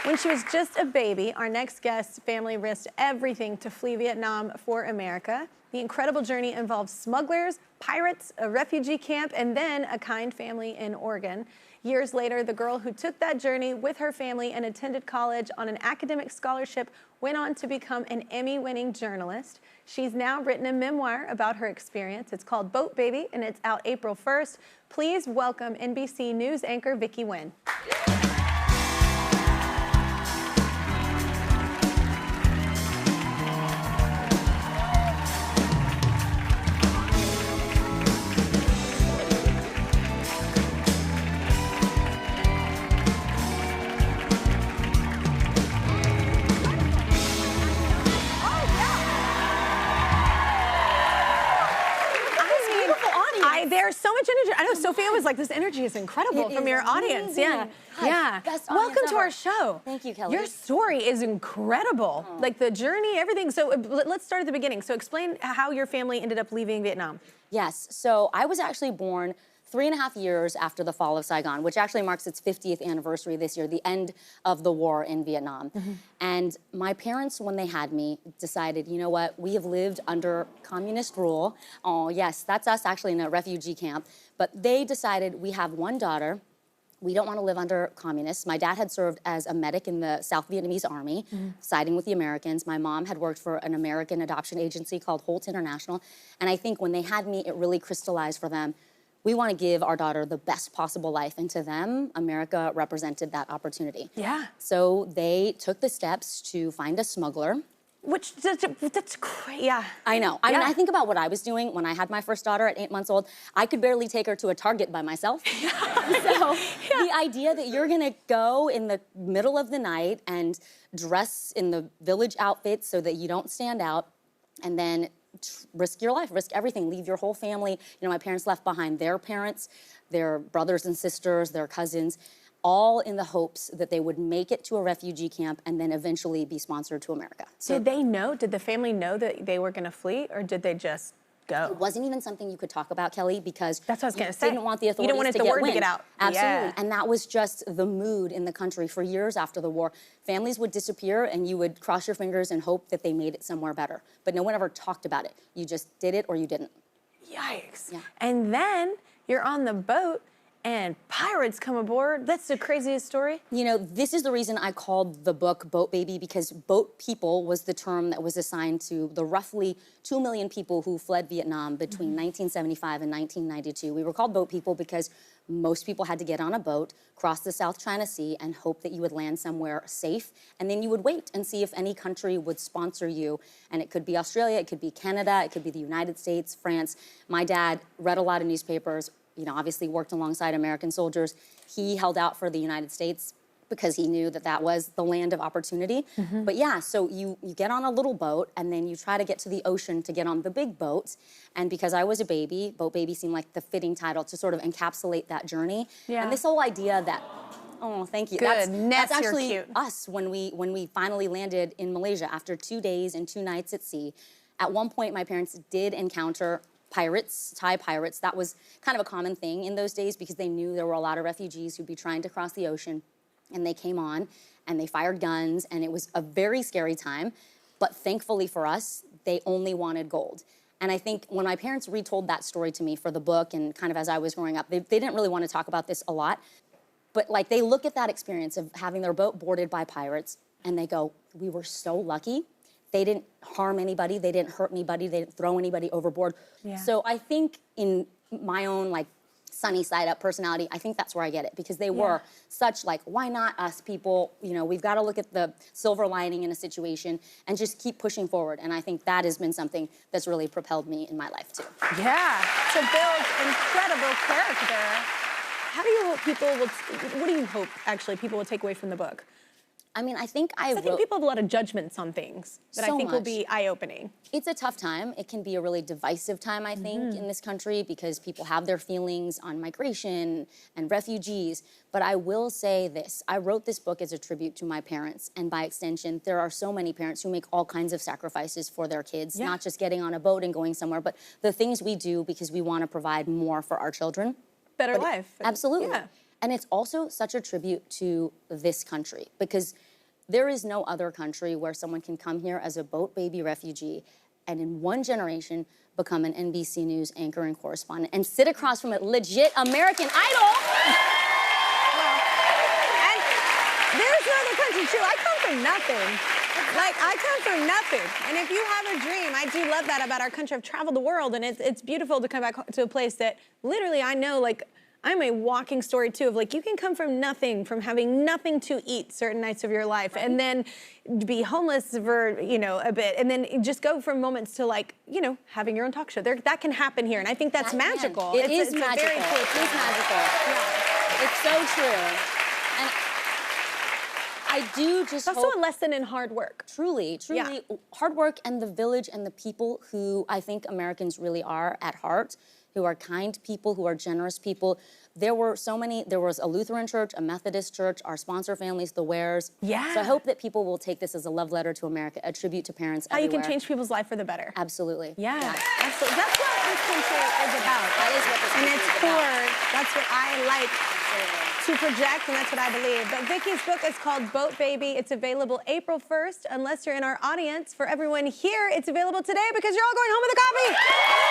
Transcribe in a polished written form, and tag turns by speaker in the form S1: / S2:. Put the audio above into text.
S1: When she was just a baby, our next guest's family risked everything to flee Vietnam for America. The incredible journey involved smugglers, pirates, a refugee camp, and then a kind family in Oregon. Years later, the girl who took that journey with her family and attended college on an academic scholarship went on to become an Emmy-winning journalist. She's now written a memoir about her experience. It's called Boat Baby, and it's out April 1st. Please welcome NBC News anchor Vicky Nguyen. There's so much energy. I know Sophia was like, this energy is incredible from your audience. Yeah. Yeah. Welcome to our show.
S2: Thank you, Kelly.
S1: Your story is incredible. Like the journey, everything. So let's start at the beginning. So explain how your family ended up leaving Vietnam.
S2: Yes. So I was actually born 3.5 years after the fall of Saigon, which actually marks its 50th anniversary this year, the end of the war in Vietnam. And my parents, when they had me, decided, you know what, we have lived under communist rule. Oh, yes, that's us actually in a refugee camp. But they decided we have one daughter. We don't want to live under communists. My dad had served as a medic in the South Vietnamese army, siding with the Americans. My mom had worked for an American adoption agency called Holt International. And I think when they had me, it really crystallized for them, we want to give our daughter the best possible life, and to them, America represented that opportunity.
S1: Yeah.
S2: So they took the steps to find a smuggler.
S1: Which, that's crazy, yeah.
S2: I know. I mean, I think about what I was doing when I had my first daughter at 8 months old. I could barely take her to a Target by myself. So the idea that you're gonna go in the middle of the night and dress in the village outfit so that you don't stand out, and then risk your life, risk everything, leave your whole family. You know, my parents left behind their parents, their brothers and sisters, their cousins, all in the hopes that they would make it to a refugee camp and then eventually be sponsored to America. So
S1: did they know, did the family know that they were gonna flee, or did they just go?
S2: It wasn't even something you could talk about, Kelly, because
S1: that's what I was gonna say.
S2: Didn't want the authorities
S1: you didn't want the word to get out.
S2: Absolutely.
S1: Yeah.
S2: And that was just the mood in the country for years after the war. Families would disappear and you would cross your fingers and hope that they made it somewhere better. But no one ever talked about it. You just did it or you didn't.
S1: Yikes.
S2: Yeah.
S1: And then you're on the boat and pirates come aboard. That's the craziest story.
S2: You know, this is the reason I called the book Boat Baby, because boat people was the term that was assigned to the roughly 2 million people who fled Vietnam between 1975 and 1992. We were called boat people because most people had to get on a boat, cross the South China Sea, and hope that you would land somewhere safe. And then you would wait and see if any country would sponsor you. And it could be Australia, it could be Canada, it could be the United States, France. My dad read a lot of newspapers, you know, obviously worked alongside American soldiers. He held out for the United States because he knew that that was the land of opportunity. But yeah, so you get on a little boat and then you try to get to the ocean to get on the big boat. And because I was a baby, Boat Baby seemed like the fitting title to sort of encapsulate that journey.
S1: Yeah.
S2: And this whole idea that, oh, thank you.
S1: Good.
S2: That's actually
S1: cute.
S2: Us when we finally landed in Malaysia after 2 days and 2 nights at sea. At one point, my parents did encounter pirates, Thai pirates. That was kind of a common thing in those days because they knew there were a lot of refugees who'd be trying to cross the ocean. And they came on and they fired guns, and it was a very scary time. But thankfully for us, they only wanted gold. And I think when my parents retold that story to me for the book and kind of as I was growing up, they didn't really want to talk about this a lot. But like they look at that experience of having their boat boarded by pirates and they go, we were so lucky. They didn't harm anybody, they didn't hurt anybody, they didn't throw anybody overboard.
S1: Yeah.
S2: So I think in my own like sunny side up personality, I think that's where I get it, because they were such like, why not us people? You know, we've got to look at the silver lining in a situation and just keep pushing forward. And I think that has been something that's really propelled me in my life too.
S1: Yeah, to build incredible character. How do you hope people will, what do you hope actually people will take away from the book?
S2: I mean, I think I
S1: think people have a lot of judgments on things that I think will be eye-opening.
S2: It's a tough time. It can be a really divisive time, I think, in this country because people have their feelings on migration and refugees. But I will say this. I wrote this book as a tribute to my parents. And by extension, there are so many parents who make all kinds of sacrifices for their kids, not just getting on a boat and going somewhere, but the things we do because we want to provide more for our children.
S1: Better life.
S2: Absolutely.
S1: Yeah.
S2: And it's also such a tribute to this country because there is no other country where someone can come here as a boat baby refugee and in one generation become an NBC News anchor and correspondent and sit across from a legit American Idol.
S1: And there's no other country, too. I come from nothing. Like, I come from nothing. And if you have a dream, I do love that about our country. I've traveled the world, and it's beautiful to come back to a place that literally I know, like, I'm a walking story, too, of, like, you can come from nothing, from having nothing to eat certain nights of your life, and then be homeless for, you know, a bit, and then just go from moments to, like, you know, having your own talk show. That can happen here, and I think that's magical.
S2: It is magical.
S1: Very cool
S2: it is magical. Yeah. It's so true. And I do just
S1: It's also a lesson in hard work.
S2: Truly, hard work, and the village and the people who I think Americans really are at heart, who are kind people, who are generous people. There were so many, there was a Lutheran church, a Methodist church, our sponsor families, the Wares.
S1: Yeah.
S2: So I hope that people will take this as a love letter to America, a tribute to parents everywhere.
S1: How you can change people's life for the better.
S2: Absolutely.
S1: Yeah, absolutely. That's what this country is about.
S2: That is what this country is about.
S1: And its core, that's what I like to project, and that's what I believe. But Vicky's book is called Boat Baby. It's available April 1st. Unless you're in our audience, for everyone here, it's available today because you're all going home with a copy.